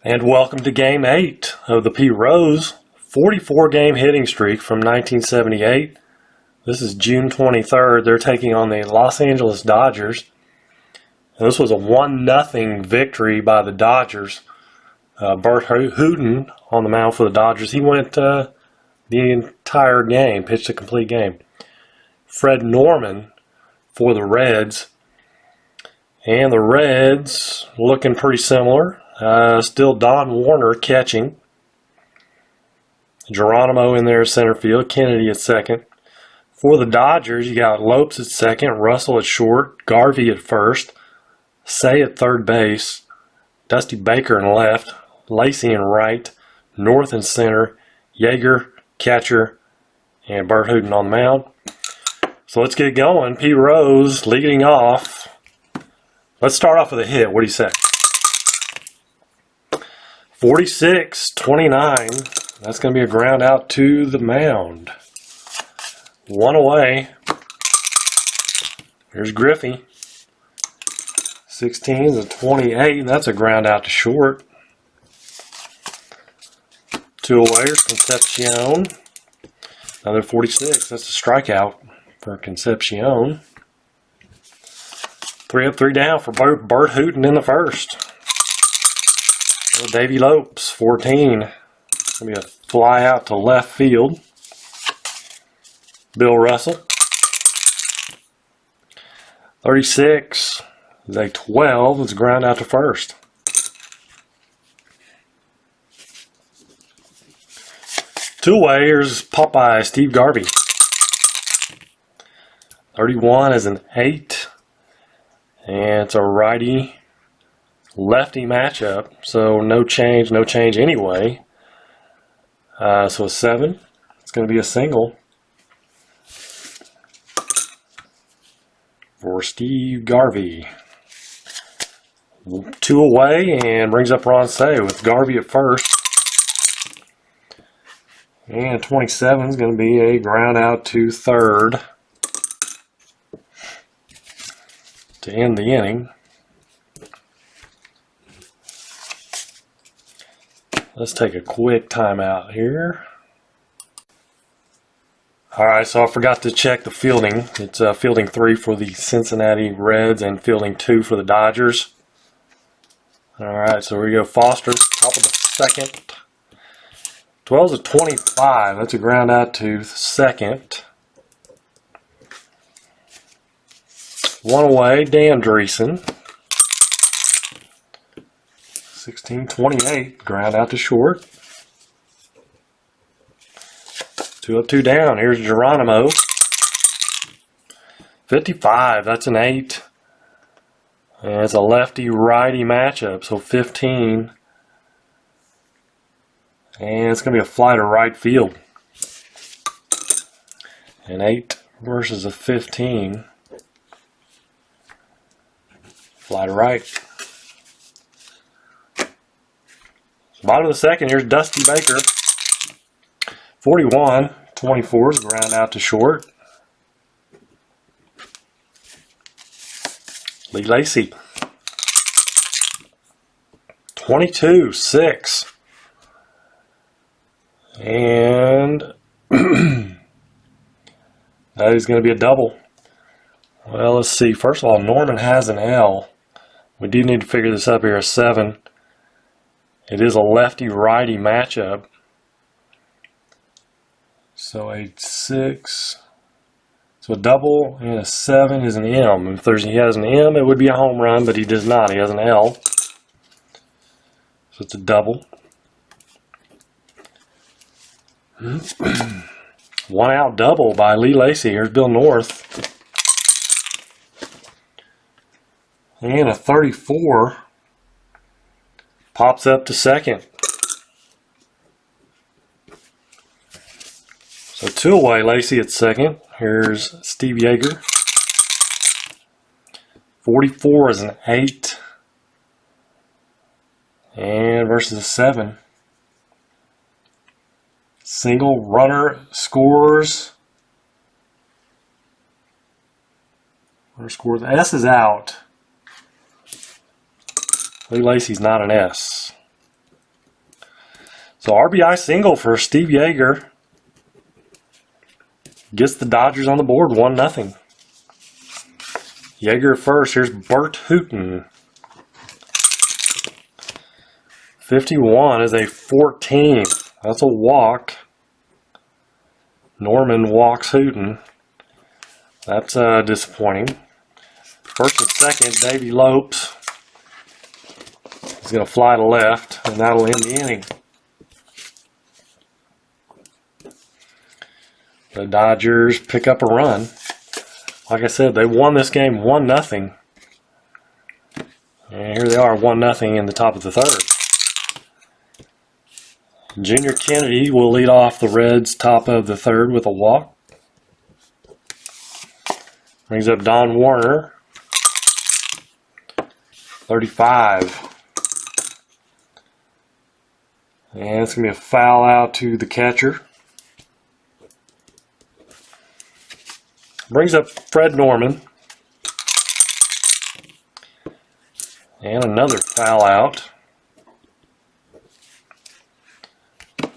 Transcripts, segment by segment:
And welcome to Game 8 of the P. Rose 44-game hitting streak from 1978. This is June 23rd. They're taking on the Los Angeles Dodgers. And this was a 1-0 victory by the Dodgers. Bert Hooten on the mound for the Dodgers. He went the entire game, pitched a complete game. Fred Norman for the Reds. And the Reds looking pretty similar. Still Don Warner catching. Geronimo in there at center field. Kennedy at second. For the Dodgers, you got Lopes at second. Russell at short. Garvey at first. Say at third base. Dusty Baker in left. Lacey in right. North in center. Yeager, catcher. And Bert Hooten on the mound. So let's get going. P. Rose leading off. Let's start off with a hit. What do you say? 46-29. That's going to be a ground out to the mound. One away. Here's Griffey. 16-28. That's a ground out to short. Two away. Here's Concepcion. Another 46. That's a strikeout for Concepcion. 3 up, 3 down for Bert Hooten in the first. Davey Lopes, 14. Going to be a fly out to left field. Bill Russell. 36 is a 12. It's ground out to first. Two-way, here's Popeye, Steve Garvey. 31 is an 8. And it's a righty lefty matchup, so no change anyway. So a 7, it's going to be a single for Steve Garvey. 2 away and brings up Ron Say with Garvey at first. And 27 is going to be a ground out to third to end the inning. Let's take a quick timeout here. Alright, so I forgot to check the fielding. It's fielding 3 for the Cincinnati Reds and fielding 2 for the Dodgers. Alright, so we go Foster, top of the second. 12-25. That's a ground out to second. 1 away, Dan Dreesen. 16-28, ground out to short. 2 up, 2 down. Here's Geronimo. 55, that's an 8. And it's a lefty-righty matchup, so 15. And it's going to be a fly to right field. An 8 versus a 15. Fly to right. Bottom of the second, here's Dusty Baker. 41-24 is ground out to short. Lee Lacey. 22-6. And that is going to be a double. Well, let's see. First of all, Norman has an L. We do need to figure this up here. A 7. It is a lefty-righty matchup. So a 6. So a double and a 7 is an M. If he has an M, it would be a home run, but he does not. He has an L. So it's a double. 1 out double by Lee Lacey. Here's Bill North. And a 34 pops up to second. So 2 away, Lacey at second. Here's Steve Yeager. 44 is an 8. And versus a 7. Single runner scores. Runner scores. S is out. Lee Lacey's not an S. So RBI single for Steve Yeager. Gets the Dodgers on the board 1-0. Yeager at first. Here's Bert Hooton. 51 is a 14. That's a walk. Norman walks Hooton. That's disappointing. First and second, Davey Lopes. He's going to fly to left, and that'll end the inning. The Dodgers pick up a run. Like I said, they won this game 1-0. And here they are, 1-0 in the top of the third. Junior Kennedy will lead off the Reds' top of the third with a walk. Brings up Don Warner. 35. And it's going to be a foul out to the catcher. Brings up Fred Norman. And another foul out.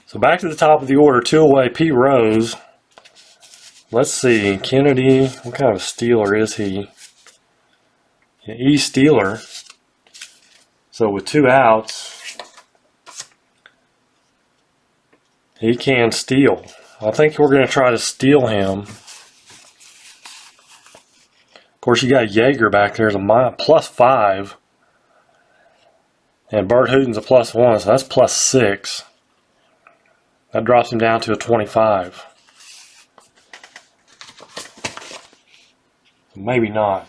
So back to the top of the order, 2 away, Pete Rose. Let's see, Kennedy, what kind of stealer is he? An E-stealer. So with 2 outs, he can steal. I think we're going to try to steal him. Of course, you got Yeager back there as a +5. And Bert Hooton's a +1, so that's +6. That drops him down to a 25. Maybe not.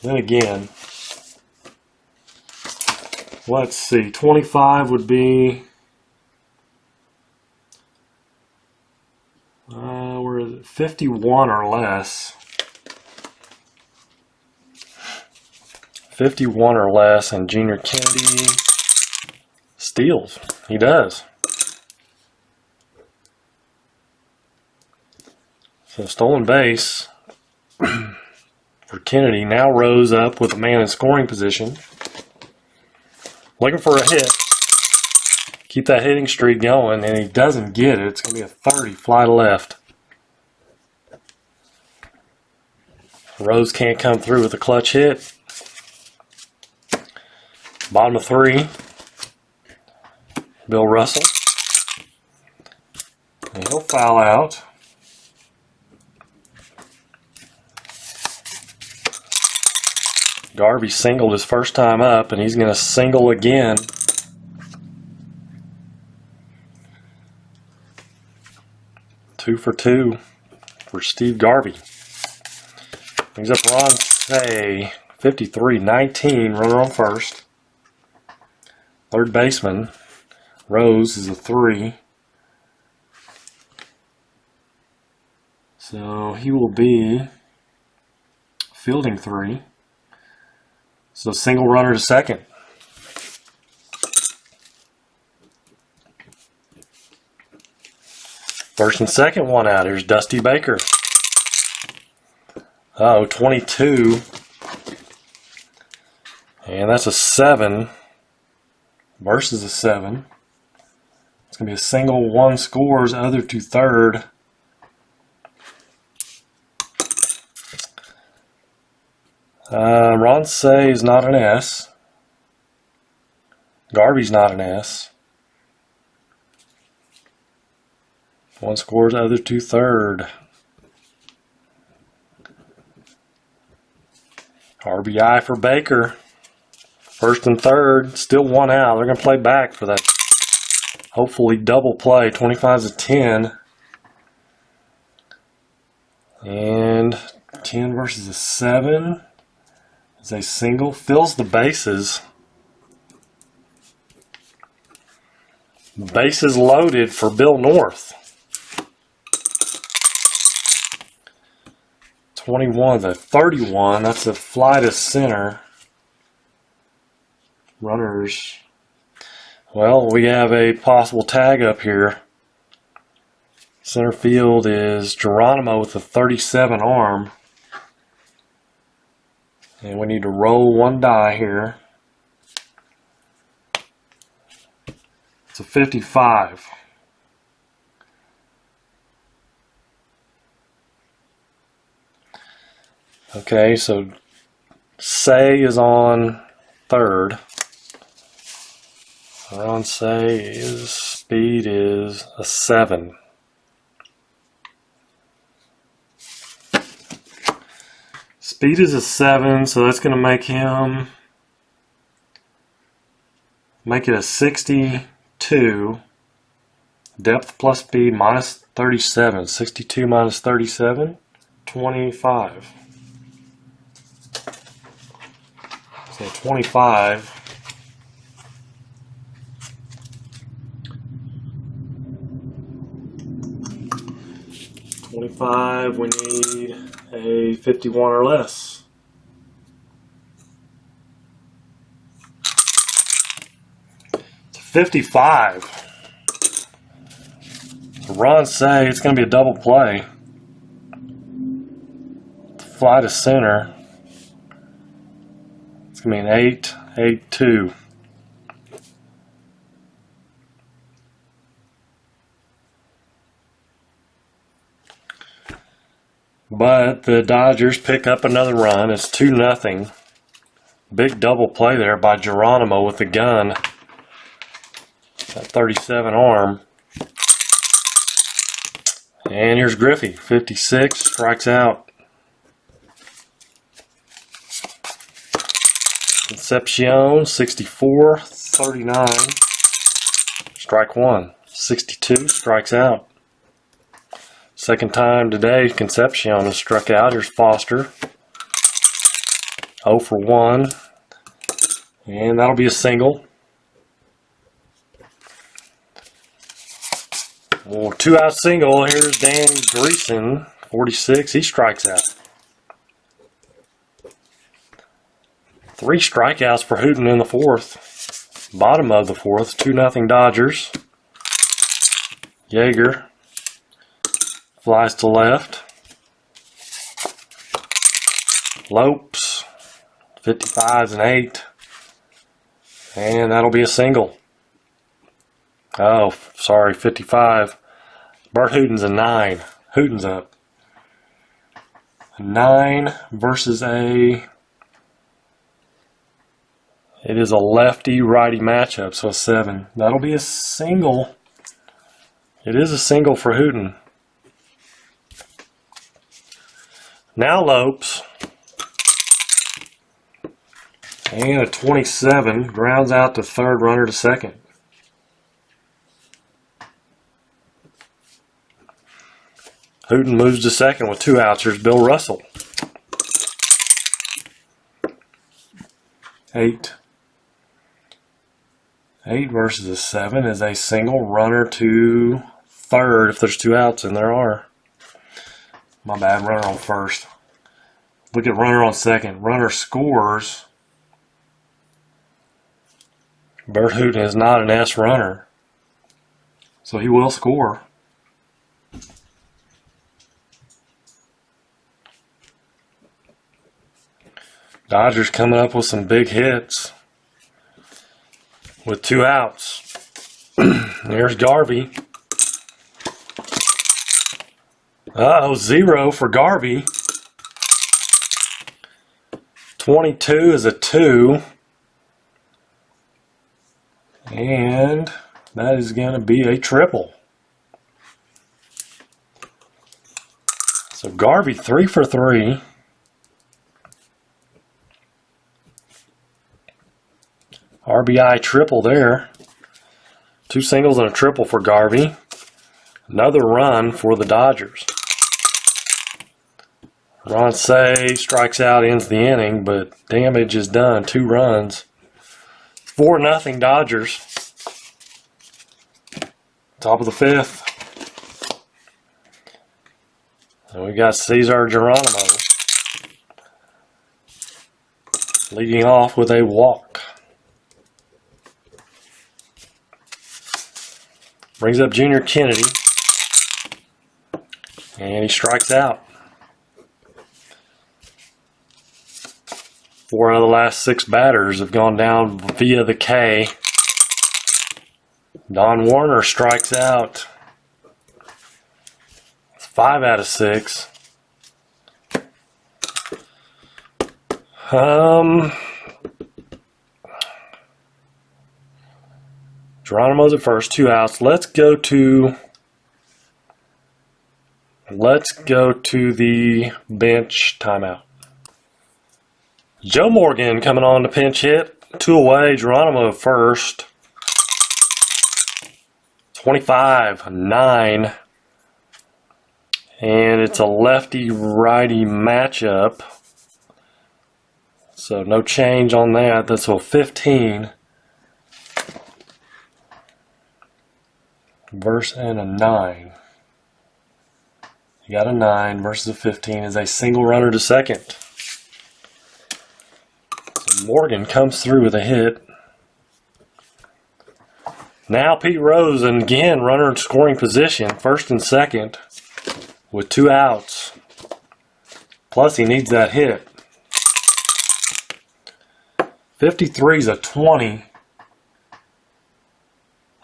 Then again, let's see, 25 would be, where is it? 51 or less. 51 or less, and Junior Kennedy steals. He does. So stolen base for Kennedy. Now Rose up with a man in scoring position. Looking for a hit. Keep that hitting streak going, and he doesn't get it. It's going to be a 30, fly to left. Rose can't come through with a clutch hit. Bottom of 3. Bill Russell. And he'll foul out. Garvey singled his first time up, and he's going to single again. Two for 2 for Steve Garvey. Brings up Ron Say, 53-19, runner on first. Third baseman, Rose, is a 3. So he will be fielding 3. So single runner to second. First and second, 1 out. Here's Dusty Baker. 22. And that's a 7 versus a 7. It's going to be a single, 1 scores, other to third. Ronsay is not an S. Garvey's not an S. 1 scores, other to third. RBI for Baker. First and third, still 1 out. They're going to play back for that, hopefully, double play. 25-10. And 10 versus a 7. Is a single. Fills the bases. Bases loaded for Bill North. 21 to 31. That's a fly to center. Runners. Well, we have a possible tag up here. Center field is Geronimo with a 37 arm. And we need to roll 1 die here. It's a 55. Okay, so Say is on third. Ron Say's speed is a 7. Speed is a 7, so that's going to make it a 62. Depth plus speed minus 37. 62 minus 37, 25. So 25. We need a 51 or less. It's 55. Ron Say, it's going to be a double play. Fly to center. It's going to be an 8-8-2. But the Dodgers pick up another run. It's 2-0. Big double play there by Geronimo with the gun. That 37 arm. And here's Griffey, 56, strikes out. Concepcion, 64, 39, strike one. 62, strikes out. Second time today, Concepcion has struck out. Here's Foster. 0 for 1. And that'll be a single. Well, 2-out single. Here's Dan Greason, 46. He strikes out. 3 strikeouts for Hooten in the fourth. Bottom of the fourth. 2-0 Dodgers. Yeager flies to left. Lopes, 55's an 8. And that'll be a single. Oh, sorry, 55. Bert Hooten's a 9. Hooten's up. A 9 versus it is a lefty-righty matchup, so a 7. That'll be a single. It is a single for Hooten. Now Lopes. And a 27. Grounds out to third, runner to second. Hooten moves to second with 2 outs. Here's Bill Russell. 8. 8 versus a 7 is a single, runner to third if there's 2 outs, and there are. My bad, runner on first. Look at runner on second. Runner scores. Bert Hooten is not an S runner, so he will score. Dodgers coming up with some big hits with 2 outs. There's Garvey. 0 for Garvey. 22 is a 2. And that is going to be a triple. So Garvey 3 for 3. RBI triple there. 2 singles and a triple for Garvey. Another run for the Dodgers. Ron Say strikes out, ends the inning, but damage is done. 2 runs. 4-0 Dodgers. Top of the 5th. And we got Cesar Geronimo leading off with a walk. Brings up Junior Kennedy. And he strikes out. 4 out of the last 6 batters have gone down via the K. Don Warner strikes out. It's 5 out of 6. Geronimo's at first, 2 outs. Let's go to the bench timeout. Joe Morgan coming on to pinch hit. 2 away, Geronimo first. 25-9. And it's a lefty-righty matchup. So no change on that. That's a 15 versus and a 9. You got a 9 versus a 15 is a single runner to second. So Morgan comes through with a hit. Now Pete Rose, and again, runner in scoring position, first and second, with 2 outs. Plus, he needs that hit. 53 is a 20.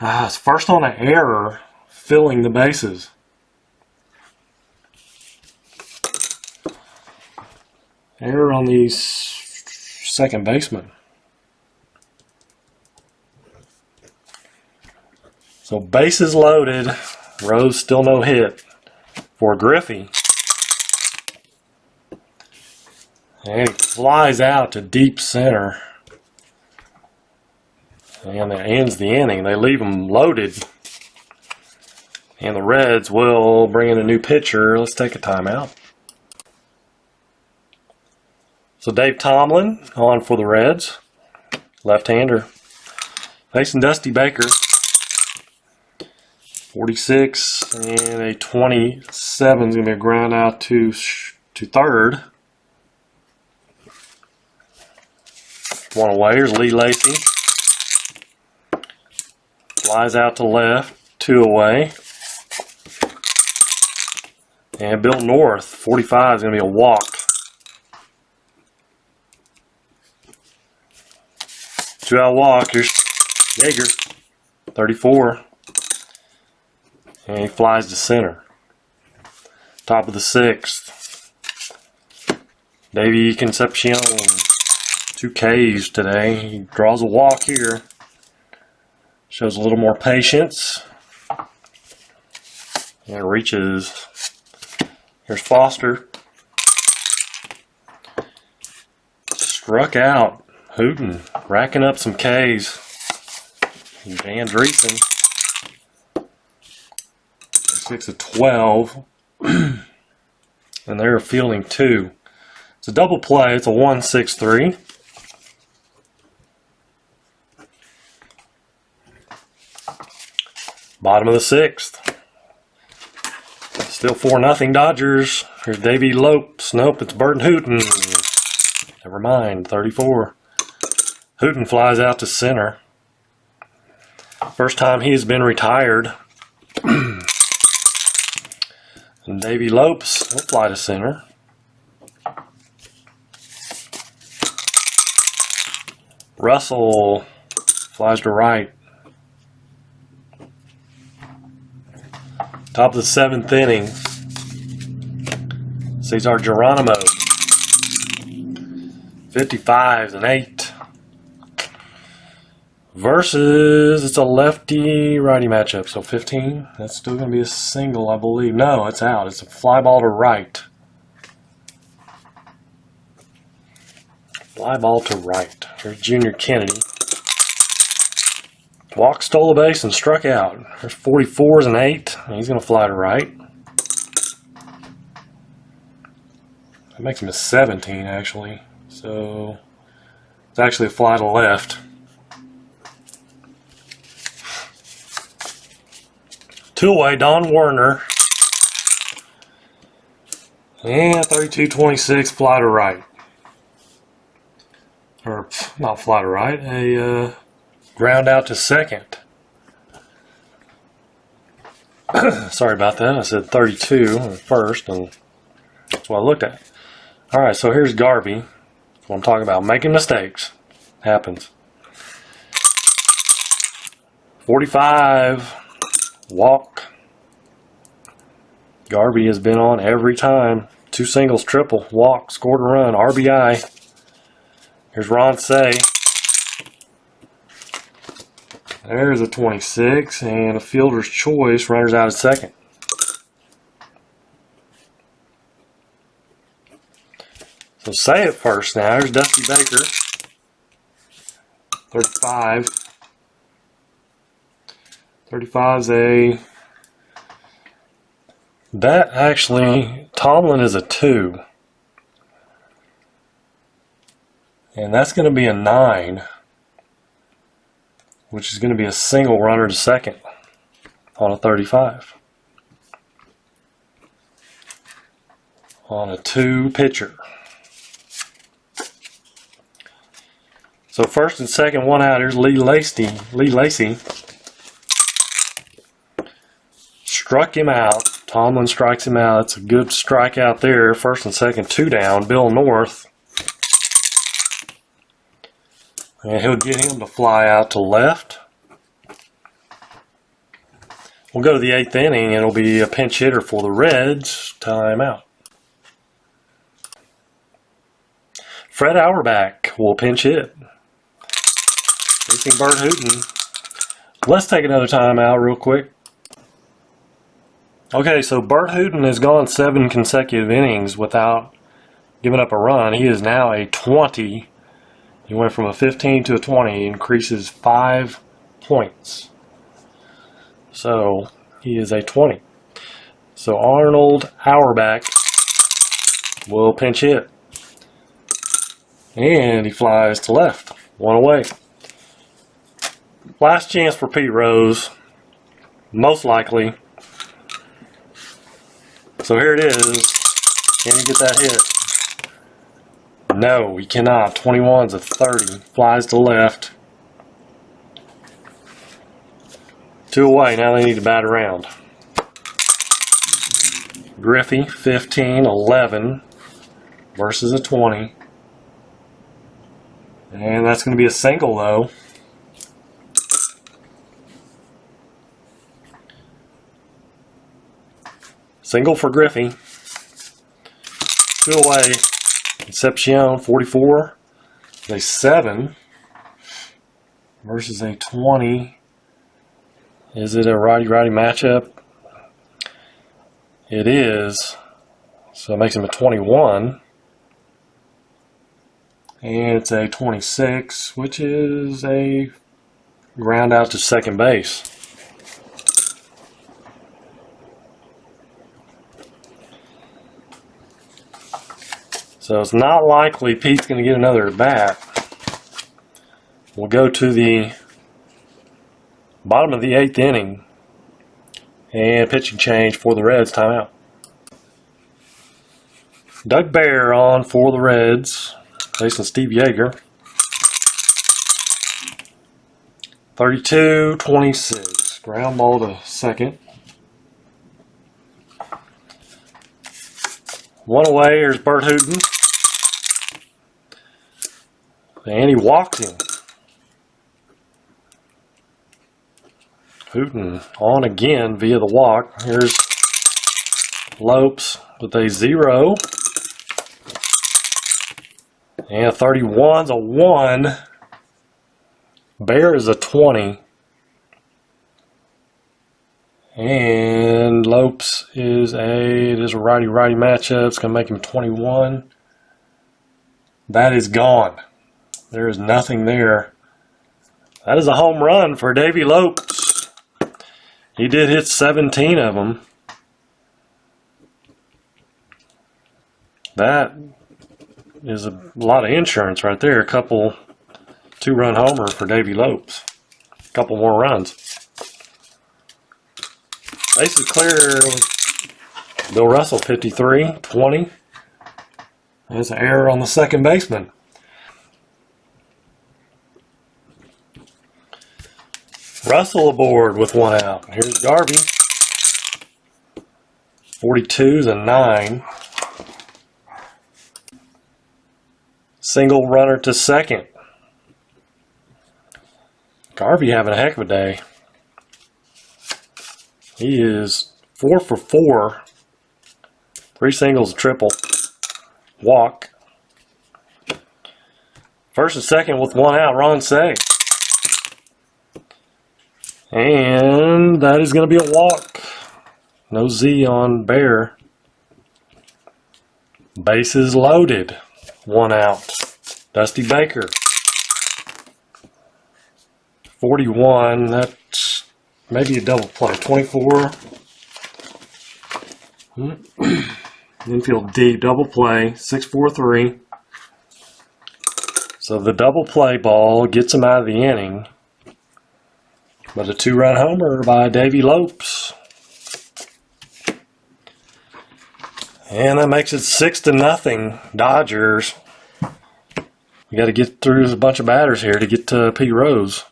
It's first on an error, filling the bases. Error on the second baseman. So bases loaded. Rose still no hit for Griffey. And he flies out to deep center. And that ends the inning. They leave them loaded. And the Reds will bring in a new pitcher. Let's take a timeout. So Dave Tomlin on for the Reds. Left-hander. Facing Dusty Baker. 46 and a 27 is going to be a ground out to third. 1 away. Here's Lee Lacy. Flies out to left. 2 away. And Bill North, 45, is going to be a walk. 2-out walk. Here's Yeager, 34. And he flies to center. Top of the 6th. Davey Concepcion, 2 Ks today. He draws a walk here. Shows a little more patience. And reaches. Here's Foster. Struck out. Hooten, racking up some Ks. Van Dreesen. 6 of 12. And they're fielding 2. It's a double play. It's a 1-6-3. Bottom of the 6th. Still 4-0 Dodgers. Here's Davey Lopes. Nope, it's Burton Hooten. Never mind, 34. Hooten flies out to center. First time he's been retired. And Davey Lopes will fly to center. Russell flies to right. Top of the 7th inning. Cesar Geronimo. 55 and 8. Versus, it's a lefty-righty matchup. So 15, that's still going to be a single, I believe. No, it's out. It's a fly ball to right. Fly ball to right. There's Junior Kennedy. Walk, stole a base, and struck out. There's 44s and 8. He's going to fly to right. That makes him a 17, actually. So, it's actually a fly to left. 2 away, Don Werner. And 32-26, fly to right. Or, not fly to right, a ground out to second. Sorry about that. I said 32 at first, and that's what I looked at. Alright, so here's Garvey. That's what I'm talking about. Making mistakes. Happens. 45. Walk. Garvey has been on every time. 2 singles, triple, walk, scored a run, RBI. Here's Ron Say. There's a 26 and a fielder's choice. Runners out at second. So Say it first now. Here's Dusty Baker. 35. 35's a... That actually, Tomlin is a 2. And that's going to be a 9. Which is going to be a single runner to second on a 35. On a 2 pitcher. So first and second, 1 out. Here's Lee Lacy. Struck him out. Tomlin strikes him out. It's a good strikeout there. First and second, 2 down. Bill North. And he'll get him to fly out to left. We'll go to the 8th inning. It'll be a pinch hitter for the Reds. Timeout. Fred Auerbach will pinch hit. Facing Bert Hooton. Let's take another timeout real quick. Okay, so Bert Hooton has gone 7 consecutive innings without giving up a run. He is now a 20. He went from a 15 to a 20. He increases 5 points. So he is a 20. So Arnold Auerbach will pinch hit. And he flies to left. 1 away. Last chance for Pete Rose. Most likely. So here it is. Can he get that hit? No, he cannot. 21's a 30. Flies to left. 2 away. Now they need to bat around. Griffey, 15, 11 versus a 20. And that's going to be a single, though. Single for Griffey. 2 away. Concepcion, 44. A 7 versus a 20. Is it a righty-righty matchup? It is. So it makes him a 21. And it's a 26, which is a ground out to second base. So it's not likely Pete's going to get another at bat. We'll go to the bottom of the 8th inning. And pitching change for the Reds. Timeout. Doug Bear on for the Reds. Facing Steve Yeager. 32-26. Ground ball to second. 1 away. Here's Bert Hooton. And he walks him. Hooton on again via the walk. Here's Lopes with a 0. And 31's a 1. Bear is a 20. And Lopes is it is a righty-righty matchup. It's going to make him 21. That is gone. There is nothing there. That is a home run for Davy Lopes. He did hit 17 of them. That is a lot of insurance right there. A couple 2-run homer for Davy Lopes. A couple more runs. Base is clear. Bill Russell, 53-20. There's an error on the second baseman. Russell aboard with 1 out. Here's Garvey. 42's a 9. Single runner to second. Garvey having a heck of a day. He is 4 for 4. 3 singles, a triple. Walk. First and second with 1 out, Ron Say. And that is going to be a walk. No Z on Bear. Bases loaded. 1 out. Dusty Baker. 41. That's maybe a double play. 24. Infield deep. Double play. 6-4-3. So the double play ball gets him out of the inning. But a 2-run homer by Davey Lopes. And that makes it 6-0 Dodgers. We got to get through a bunch of batters here to get to Pete Rose.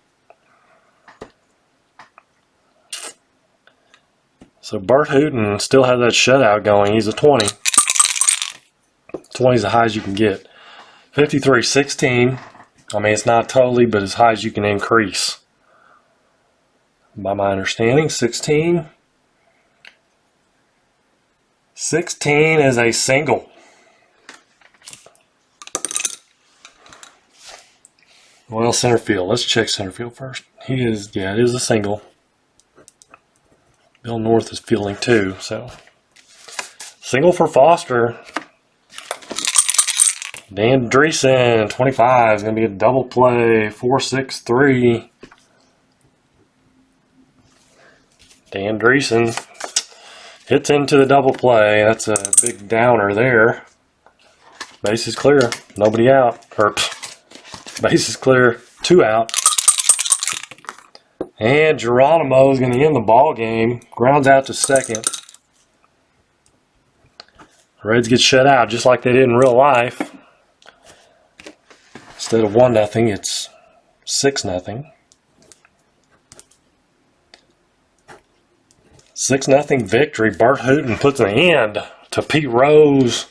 So Bert Hooton still has that shutout going. He's a 20. 20 is as high as you can get. 53-16. I mean, it's not totally, but as high as you can increase. By my understanding, 16. 16 is a single. Well, center field. Let's check center field first. It is a single. Bill North is fielding too, so. Single for Foster. Dan Dreesen, 25, is going to be a double play, 4-6-3. Dan Dreesen hits into the double play. That's a big downer there. Base is clear. Nobody out. Base is clear. 2 out. And Geronimo is going to end the ball game. Grounds out to second. Reds get shut out just like they did in real life. Instead of 1-0, it's 6-0. 6-0 victory. Bert Hooton puts an end to Pete Rose,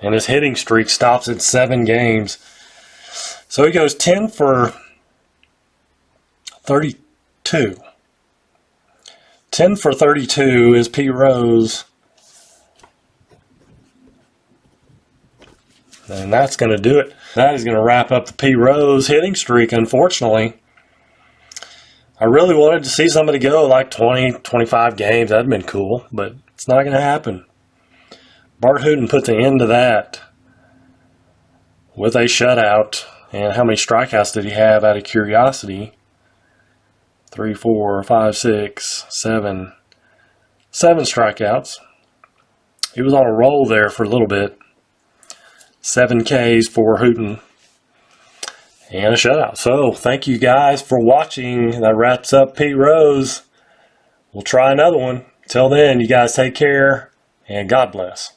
and his hitting streak stops at 7 games. So he goes 10 for 32. 10 for 32 is Pete Rose. And that's going to do it. That is going to wrap up the Pete Rose hitting streak, unfortunately. I really wanted to see somebody go like 20, 25 games. That'd been cool, but it's not going to happen. Bart Hooton puts an end to that with a shutout. And how many strikeouts did he have out of curiosity? 3, 4, 5, 6, 7. 7 strikeouts. He was on a roll there for a little bit. 7 Ks for Hooton. And a shutout. So, thank you guys for watching. That wraps up Pete Rose. We'll try another one. Till then, you guys take care, and God bless.